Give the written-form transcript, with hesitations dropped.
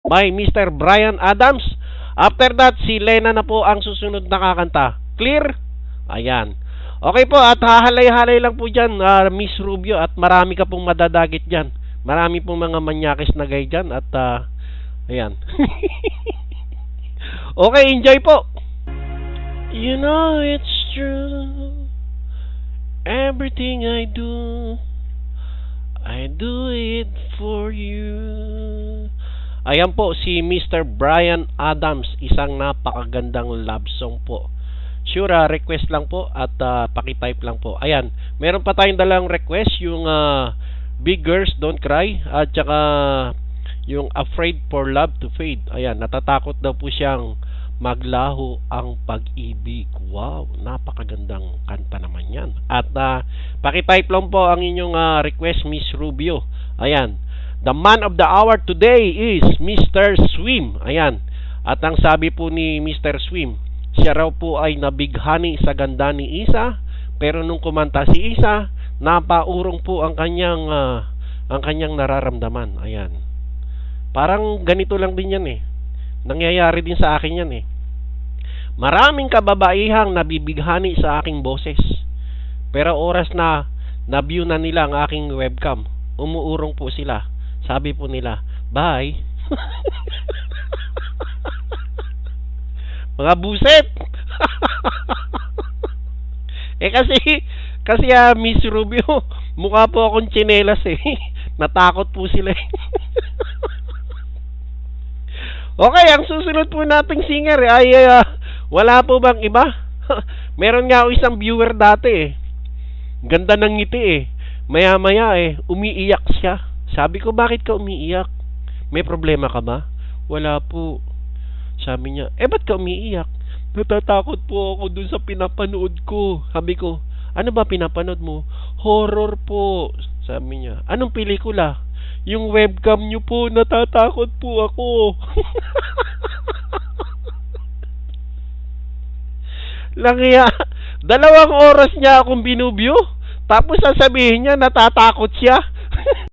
by Mr. Bryan Adams. After that, si Lena na po ang susunod na kakanta. Clear? Ayan. Okay po, at hahalay-halay lang po dyan, Miss Rubio, at marami ka pong madadagit dyan. Marami pong mga manyakis na gay dyan, at ayan. Okay, enjoy po. You know it's true. Everything I do it for you. Ayan po si Mr. Bryan Adams, isang napakagandang love song po. Sure, request lang po at paki-type lang po. Ayan, meron pa tayong dalang request, yung Big Girls Don't Cry at saka yung Afraid for Love to Fade. Ayan, natatakot daw po siyang maglaho ang pag-ibig. Wow, napakagandang kanta naman yan. At paki-type lang po ang inyong request, Miss Rubio. Ayan, the man of the hour today is Mr. Swim. Ayan, at ang sabi po ni Mr. Swim, siya raw po ay nabighani sa ganda ni Isa, pero nung kumanta si Isa, napaurong po ang kanyang nararamdaman. Ayan, parang ganito lang din yan eh. Nangyayari din sa akin yan eh. Maraming kababaihang nabibighani sa aking boses, pero oras na na-view na nila ang aking webcam, umuurong po sila. Sabi po nila, bye. Mga buset. kasi Miss Rubio, mukha po akong tsinelas eh. Natakot po sila eh. Okay, ang susunod po nating singer ay wala po bang iba? Meron nga ako isang viewer dati eh. Ganda ng ngiti eh. Maya-maya eh, umiiyak siya. Sabi ko, bakit ka umiiyak? May problema ka ba? Wala po. Sabi niya, ba't ka umiiyak? Natatakot po ako dun sa pinapanood ko. Sabi ko, ano ba pinapanood mo? Horror po. Sabi niya, anong pelikula? Yung webcam niyo po, natatakot po ako. Langya, 2 oras niya akong binubyo. Tapos sasabihin niya, natatakot siya.